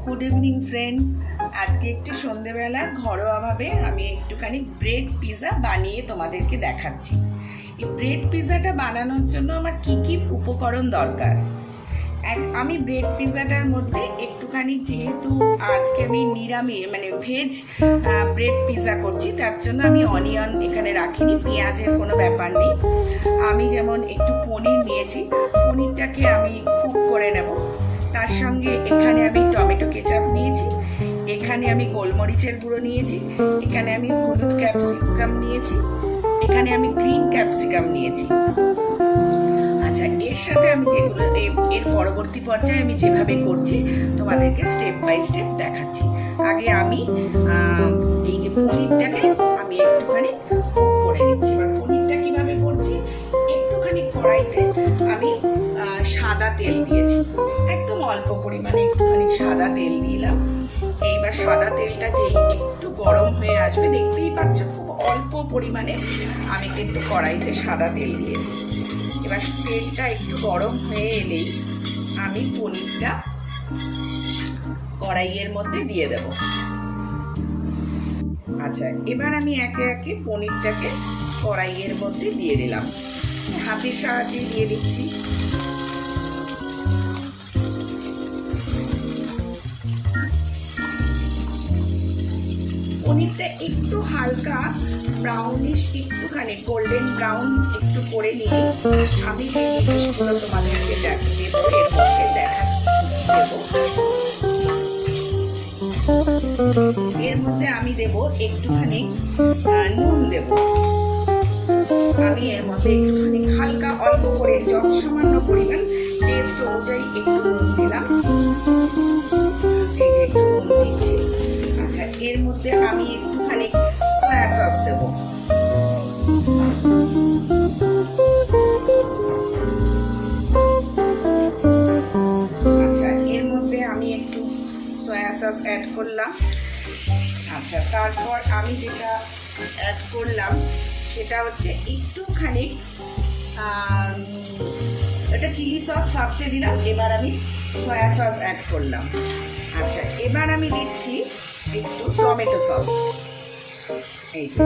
Good evening friends. আজকে একটু সন্ধেবেলা ঘরোয়াভাবে আমি একটুখানি ব্রেড পিৎজা বানিয়ে তোমাদেরকে দেখাচ্ছি। এই ব্রেড পিৎজাটা বানানোর জন্য আমার কি কি উপকরণ দরকার। আমি ব্রেড পিৎজাটার মধ্যে একটুখানি, যেহেতু আজকে আমি নিরামিষ ভেজ ব্রেড পিৎজা করছি, তার জন্য আমি অনিয়ন এখানে রাখিনি, পেঁয়াজের কোনো ব্যাপার নেই। আমি যেমন একটু পনির নিয়েছি, পনিরটাকে আমি কুক করে নেব। তার সঙ্গে এখানে আমি টমেটো কেচাপ নিয়েছি, এখানে আমি গোলমরিচের গুঁড়ো নিয়েছি, এখানে আমি হলুদ ক্যাপসিকাম নিয়েছি, এখানে আমি গ্রিন ক্যাপসিকাম নিয়েছি। আচ্ছা, এর সাথে আমি যেগুলো এর পরবর্তী পর্যায়ে আমি যেভাবে করছি তোমাদেরকে স্টেপ বাই স্টেপ দেখাচ্ছি। আগে আমি এই যে পনিরটাকে আমি একটুখানি কুক করে নিচ্ছি। এবার পনিরটা কিভাবে করছি, একটুখানি কড়াইতে আমি সাদা তেল দিয়েছি, একদম অল্প পরিমাণে একটুখানি সাদা তেল দিলাম। এইবার সাদা তেলটা যেই একটু গরম হয়ে আসবে, দেখতেই পাচ্ছ খুব অল্প পরিমাণে আমি কিন্তু কড়াইতে সাদা তেল দিয়েছি। এবার তেলটা একটু গরম হয়ে এলেই আমি পনিরটা কড়াইয়ের মধ্যে দিয়ে দেব। আচ্ছা, এবার আমি একে একে পনিরটাকে কড়াইয়ের মধ্যে দিয়ে দিলাম, হাতের সাহায্যে দিয়ে দিচ্ছি। পনিরটা একটু হালকা ব্রাউনিশ, একটুখানি গোল্ডেন ব্রাউন একটু করে নিয়ে আমি সেই জিনিসগুলো তোমাদেরকে দেবো, এর মধ্যে দেবো। এর মধ্যে আমি দেবো একটুখানি নুন দেব। আমি এর মধ্যে একটুখানি হালকা অল্প করে যত সামান্য পরিমাণ টেস্ট অনুযায়ী একটু নুন দিলাম, একটু নুন দিচ্ছি। আচ্ছা, এর মধ্যে আমি একটুখানি সয়া সস দেব। আচ্ছা, এর মধ্যে আমি একটু সয়া সস অ্যাড করলাম। আচ্ছা, তারপর আমি যেটা অ্যাড করলাম সেটা হচ্ছে একটুখানি এটা চিলি সস ফার্স্টে দিলাম, এবার আমি সয়া সস অ্যাড করলাম। আচ্ছা, এবার আমি দিচ্ছি একটু টমেটো সস, এই যে।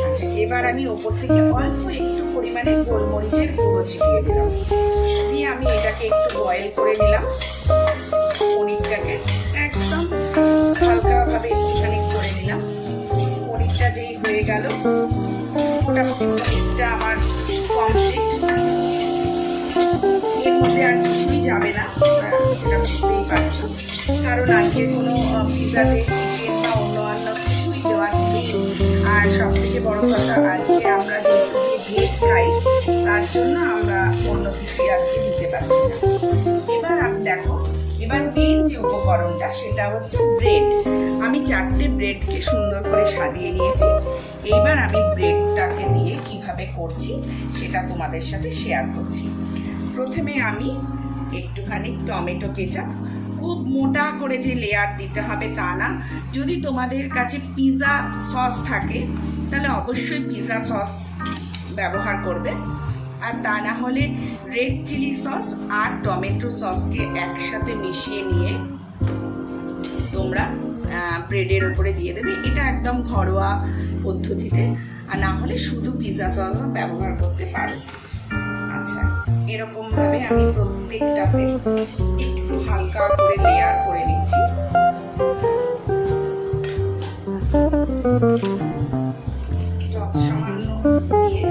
আচ্ছা, এবার আমি ওপর থেকে অল্প একটু পরিমাণে গোলমরিচের গুঁড়ো ছিটিয়ে দিলাম, দিয়ে আমি এটাকে একটু বয়েল করে নিলাম। পনিরটাকে একদম হালকাভাবে একটুখানি করে নিলাম। পনিরটা যেই হয়ে গেল, মোটামুটি পনিরটা আমার কমপ্লিট। এর মধ্যে আর কিছুই যাবে না, সেটা বুঝতেই পারছো, কারণ আজকে কোনো পিৎজাতে চিকেন বা অন্য কিছুই দেওয়ার নেই। আর সব থেকে বড় কথা, আজকে আমরা যেহেতু ভেজ খাই, তার জন্য আমরা অন্য কিছুই আজকে দিতে পারছি না। এবার আমি দেখো, এবার মেন যে উপকরণটা সেটা হচ্ছে ব্রেড। আমি 4টে ব্রেডকে সুন্দর করে সাজিয়ে নিয়েছি। এইবার আমি ব্রেডটাকে দিয়ে কিভাবে করছি সেটা তোমাদের সাথে শেয়ার করছি। প্রথমে আমি একটুখানি টমেটো কেচাপ, খুব মোটা করে যে লেয়ার দিতে হবে তা না, যদি তোমাদের কাছে পিৎজা সস থাকে তাহলে অবশ্যই পিৎজা সস ব্যবহার করবে, আর তা না হলে রেড চিলি সস আর টমেটো সসকে একসাথে মিশিয়ে নিয়ে তোমরা ব্রেডের উপরে দিয়ে দেবে। এটা একদম ঘরোয়া পদ্ধতিতে, আর না হলে শুধু পিৎজা সস ব্যবহার করতে পারো। আচ্ছা, এরকমভাবে আমি প্রত্যেকটাতে একটু হালকা করে লেয়ার করে নিচ্ছি। যত সামান্য দিয়ে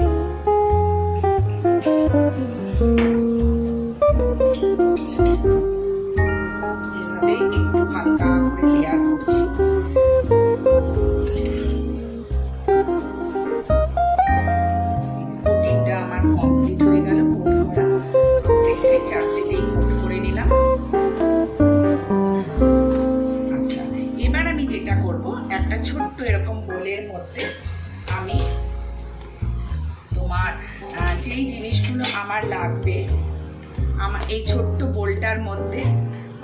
এভাবে একটু হালকা করে লেয়ার করছি। কোটিংটা আমার কমপ্লিট হয়ে গেল, কোট করা। প্রত্যেকটাই 4টেতেই কোট করে নিলাম। আচ্ছা, এবার আমি যেটা করব, একটা ছোট্ট এরকম বোলের মধ্যে আমি তোমার যেই জিনিসগুলো আমার লাগবে, আমার এই ছোট্ট বোলটার মধ্যে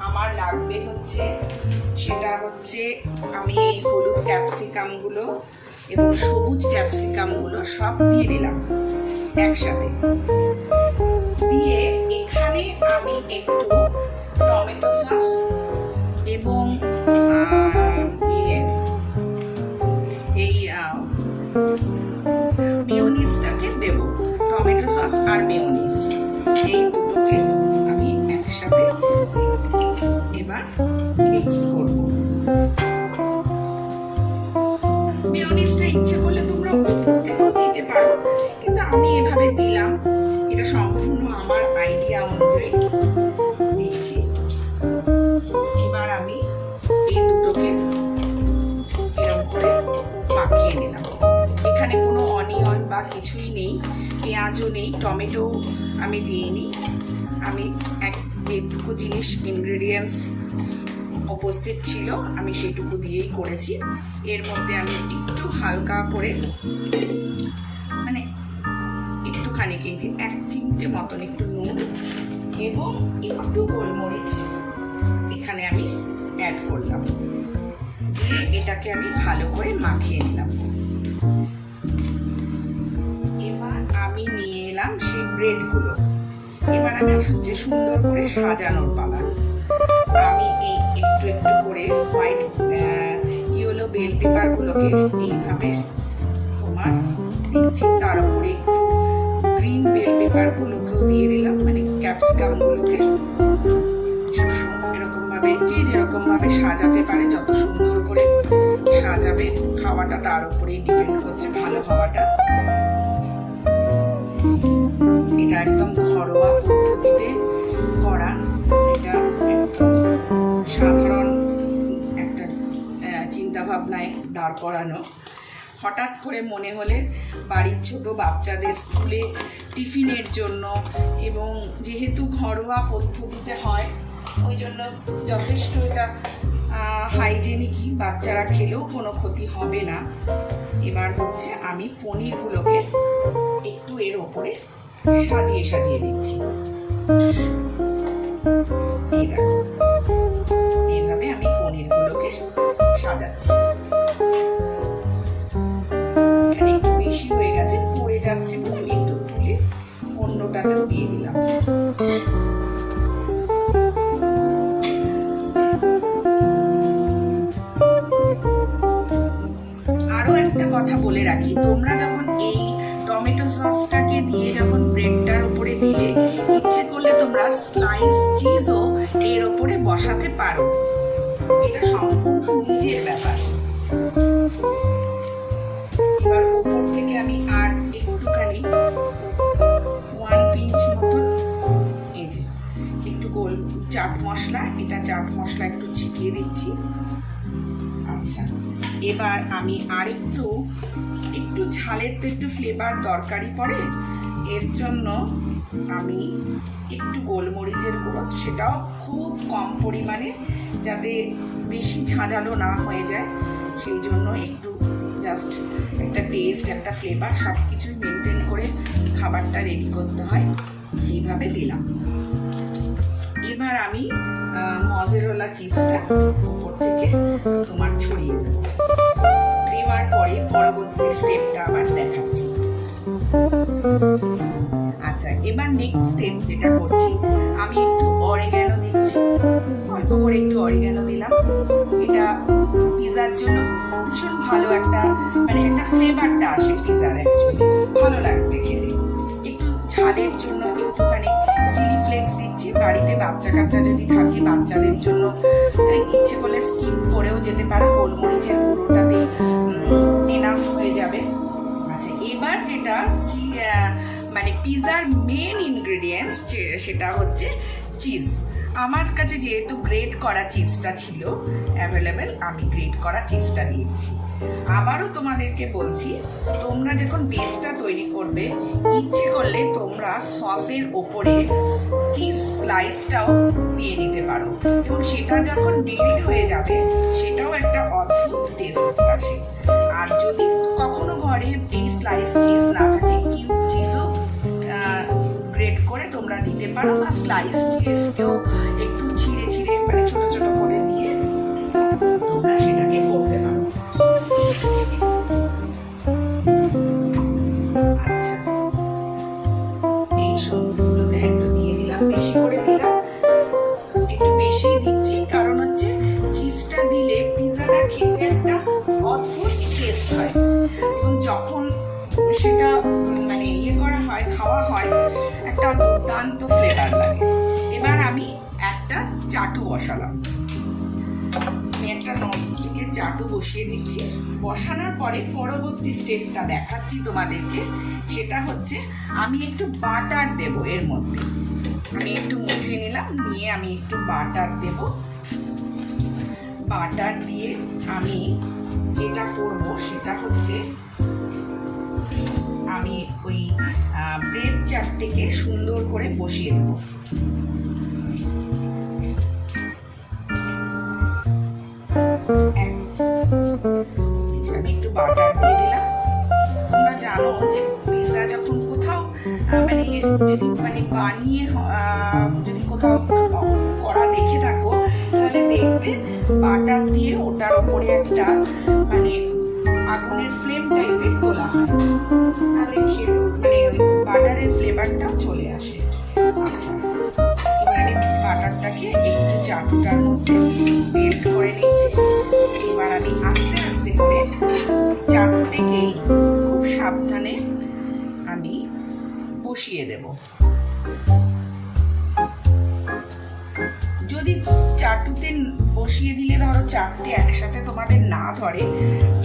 আমার লাগবে হচ্ছে, সেটা হচ্ছে আমি এই হলুদ ক্যাপসিকামগুলো এবং সবুজ ক্যাপসিকামগুলো সব দিয়ে দিলাম একসাথে। দিয়ে এখানে আমি একটু টমেটো সস এবং এবার মিক্সড করব। মেয়োনিজটা ইচ্ছে করলে তোমরা উপর থেকেও দিতে পারো, কিন্তু আমি এভাবে দিলাম, এটা সম্পূর্ণ আমার আইডিয়া অনুযায়ী দিচ্ছি। এবার আমি এই দুটোকে এরকম করে মাখিয়ে নিলাম। এখানে কোনো অনিয়ন বা কিছুই নেই, পেঁয়াজও নেই, টমেটো আমি দিইনি। আমি যেটুকু জিনিস ইনগ্রেডিয়েন্টস উপস্থিত ছিল আমি সেটুকু দিয়েই করেছি। এর মধ্যে আমি একটু হালকা করে মানে একটুখানি এই যে 1 চিমটে মতন একটু নুন এবং একটু গোলমরিচ এখানে আমি অ্যাড করলাম, দিয়ে এটাকে আমি ভালো করে মাখিয়ে নিলাম। এবার আমি নিয়ে এলাম সেই ব্রেডগুলো। এবার আমি হচ্ছে সুন্দর করে সাজানোর পালা। আমি এই একটু একটু করে হোয়াইট ইয়েলো বেল পেপারগুলোকে এইভাবে তোমার দিচ্ছি, তার উপরে একটু গ্রিন বেল পেপারগুলোকেও দিয়ে দিলাম, মানে ক্যাপসিকামগুলোকে। এরকম ভাবে যে যেরকম ভাবে সাজাতে পারে, যত সুন্দর করে সাজাবে খাওয়াটা তার উপরেই ডিপেন্ড করছে ভালো হওয়াটা। এটা একদম ঘরোয়া পদ্ধতিতে করা, এটা একদম সাধারণ একটা চিন্তা ভাবনায় দাঁড় করানো। হঠাৎ করে মনে হলে বাড়ির ছোট বাচ্চাদের স্কুলে টিফিনের জন্য, এবং যেহেতু ঘরোয়া পদ্ধতিতে হয় ওই জন্য যথেষ্ট এটা হাইজেনিকই, বাচ্চারা খেলেও কোনো ক্ষতি হবে না। এবার হচ্ছে আমি পনিরগুলোকে একটু এর ওপরে সাজিয়ে সাজিয়ে দিচ্ছি। এই দেখো, এইভাবে আমি পনিরগুলোকে সাজাচ্ছি। এখানে একটু বেশি হয়ে গেছে, পড়ে যাচ্ছে বলে আমি একটু তুলে অন্যটাতেও দিয়ে দিলাম। আরো একটা কথা বলে রাখি, তোমরা যখন এই টমেটো সসটাকে দিয়ে যখন ব্রেডটার উপরে দিলে, ইচ্ছে করলে তোমরা স্লাইস চিজও এর উপরে বসাতে পারো, এটা সম্পূর্ণ নিজের ব্যাপার। এবার উপর থেকে আমি আর একটুখানি 1 পিঞ্চ মতন এই যে একটু গোল চাট মশলা, এটা চাট মশলা একটু ছিটিয়ে দিচ্ছি। আচ্ছা, এবার আমি আর একটু ঝালের তো একটু ফ্লেভার দরকারই পড়ে, এর জন্য আমি একটু গোলমরিচের গুঁড়ো, সেটাও খুব কম পরিমাণে, যাতে বেশি ঝাঁঝালো না হয়ে যায়, সেই জন্য একটু জাস্ট একটা টেস্ট, একটা ফ্লেভার সব কিছুই মেনটেন করে খাবারটা রেডি করতে হয়, এইভাবে দিলাম। এবার আমি মজেরেলা চিজটা উপর থেকে তোমার ছড়িয়ে দেবো। দেওয়ার পরে পরবর্তী স্টেপটা আবার দেখাচ্ছি। আচ্ছা, এবার নেক্সট স্টেপ যেটা করছি, আমি একটু অরিগ্যানো দিচ্ছি, অল্প করে একটু অরিগ্যানো দিলাম। এটা পিজার জন্য ভীষণ ভালো একটা, মানে একটা ফ্লেভারটা আসে পিজার, অ্যাকচুয়ালি ভালো লাগবে খেতে। একটু ঝালের জন্য একটুখানি চিলি ফ্লেক্স দিচ্ছি। বাড়িতে বাচ্চা কাচ্চা যদি থাকে, বাচ্চাদের জন্য ইচ্ছে করলে স্কিপ করেও যেতে পারো, গোলমরিচের গুঁড়োটাতে এনাফ হয়ে যাবে। আচ্ছা, এবার যেটা মানে পিজার মেন ইনগ্রেডিয়েন্টস, সেটা হচ্ছে চিজ। আমার কাছে যেহেতু গ্রেট করা চিজটা ছিল অ্যাভেলেবেল, আমি গ্রেট করা চিজটা দিয়েছি। আবারও তোমাদেরকে বলছি, তোমরা যখন বেসটা তৈরি করবে, ইচ্ছে করলে তোমরা সসের ওপরে চিজ স্লাইসটাও দিয়ে নিতে পারো, এবং সেটা যখন মেল্ট হয়ে যাবে সেটাও একটা অদ্ভুত টেস্ট আসে। আর যদি কখনো ঘরে এই স্লাইস চিজ না থাকে, কিউব চিজও গ্রেট করে তোমরা দিতে পারো, বা স্লাইস চিজকেও একটু ছিঁড়ে ছিঁড়ে মানে ছোট ছোট করে দিয়ে তোমরা সেটাকে করতে পারো। আচ্ছা, এই সবগুলোতে একটু দিয়ে দিলাম, বেশি করে দিলাম, একটু বেশি দিচ্ছি, কারণ হচ্ছে চিজটা দিলে পিজাটা খেতে একটা অদ্ভুত টেস্ট হয়, এবং যখন সেটা মানে করা হয়, খাওয়া হয়, একটা দুর্দান্ত ফ্লেভার লাগে। এবার আমি একটা চাটু বসালাম। ননস্টিকের চাটু বসিয়ে দিচ্ছি। বসানোর পরে পরবর্তী স্টেপটা দেখাচ্ছি তোমাদেরকে। সেটা হচ্ছে আমি একটু বাটার দেব এর মধ্যে। আমি একটু মুছে নিলাম, নিয়ে আমি একটু বাটার দেব। বাটার দিয়ে আমি যেটা করব সেটা হচ্ছে আমি ওই ব্রেড চারটেকে সুন্দর করে বসিয়ে দেব। আমি একটু বাটার দিয়ে দিলাম। তোমরা জানো যে পিৎজা যখন কোথাও যদি বানিয়ে যদি কোথাও করা দেখে থাকো, তাহলে দেখবে বাটার দিয়ে ওটার ওপরে একটা আগুনের ফ্লেম টাইপের তোলা হয়, তাহলে বাটারের ফ্লেভারটাও চলে আসে। আচ্ছা, এবার আমি বাটারটাকে একটু চাটুটার মধ্যে মেল্ট করে নিচ্ছি। এবার আমি আস্তে আস্তে করে চাটুটাকেই খুব সাবধানে আমি বসিয়ে দেব। যদি চাটুতে বসিয়ে দিলে ধরো চারটে একসাথে তোমাদের না ধরে,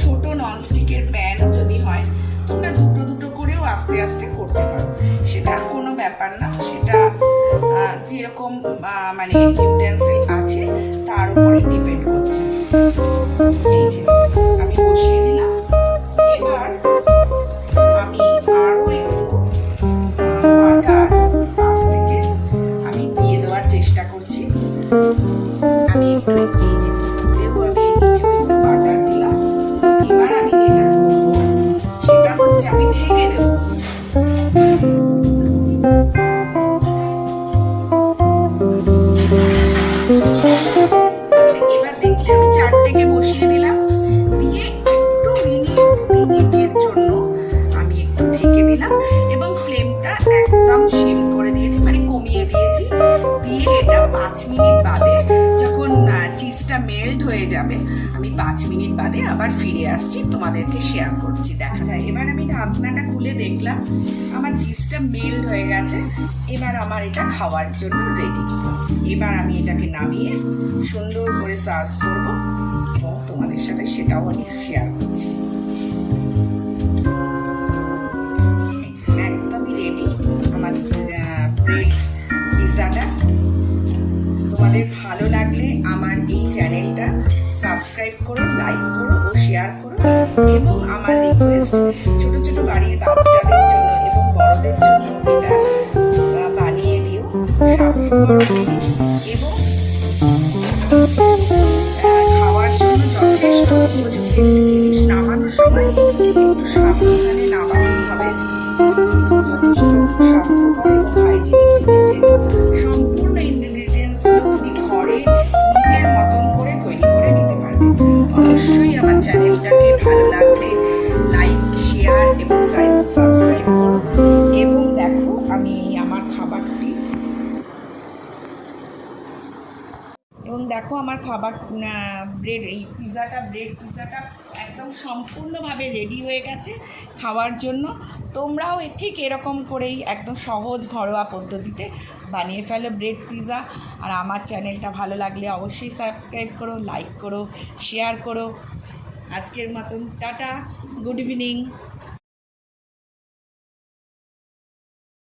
ছোট ননস্টিকের প্যানও যদি হয়, তোমরা দুটো দুটো করেও আস্তে আস্তে করতে পারো, সেটা কোনো ব্যাপার না। সেটা যেরকম ইউটেন্সিল আছে তার উপরে ডিপেন্ড করছে। এই যে আমি বসিয়ে দিলাম। এবার আমি আরও একটু বাটার পাশ থেকে আমি দিয়ে দেওয়ার চেষ্টা করছি। আমি একটু এই যে আমি নিচে একটু বাটার দিলাম। এবার আমি যেটা করবো সেটা হচ্ছে আমি ঢেকে দেবো। এবার দেখলে আমি চারটেকে বসিয়ে দিলাম, দিয়ে একটু মিনিটের জন্য আমি একটু ঢেকে দিলাম এবং ফ্লেমটা একদম সিম করে দিয়েছি, কমিয়ে দিয়েছি। দিয়ে এটা 5 মিনিট বাদে যখন চিজটা মেল্ট হয়ে যাবে, আমি 5 মিনিট বাদে আবার ফিরে আসছি, তোমাদেরকে শেয়ার করছি। দেখা যায় এবার আমি ঢাকনাটা খুলে দেখলাম আমার চিজটা মেল্ট হয়ে গেছে। এবার আমার এটা খাওয়ার জন্য রেডি। এবার আমি এটাকে নামিয়ে সুন্দর করে সার্ভ করব এবং তোমাদের সাথে সেটাও আমি শেয়ার করছি। একদমই রেডি আমার ব্রেড পিৎজাটা। তোমাদের ভালো লাগলে আমার এই চ্যানেলটা সাবস্ক্রাইব করো, লাইক করো ও শেয়ার করো। এবং আমার রিকোয়েস্ট, ছোট ছোট বাড়ির বাচ্চাদের জন্য এবং বড়দের জন্য এটা বানিয়ে দিও। স্বাস্থ্যকর জিনিস এবং খাওয়ার জন্য যথেষ্ট উপযোগী একটি জিনিস। নামানোর সময় একটু সাবধানে নামাতেই হবে। যথেষ্ট স্বাস্থ্যকর এবং হাইজিনিক জিনিস। সম্পূর্ণ ইনগ্রিডিয়েন্টসগুলো তুমি ঘরে নিজের মতন করে তৈরি করে নিতে পারবে। অবশ্যই আমার চ্যানেলটাকে ভালো লাগলে লাইক, শেয়ার এবং সাবস্ক্রাইব করো। এবং দেখো আমি আমার খাবারটি ব্রেড পিৎজাটা একদম সম্পূর্ণভাবে রেডি হয়ে গেছে খাওয়ার জন্য। তোমরাও ঠিক এরকম করেই একদম সহজ ঘরোয়া পদ্ধতিতে বানিয়ে ফেলো ব্রেড পিৎজা। আর আমার চ্যানেলটা ভালো লাগলে অবশ্যই সাবস্ক্রাইব করো, লাইক করো, শেয়ার করো। আজকের মতন টাটা, গুড ইভিনিং।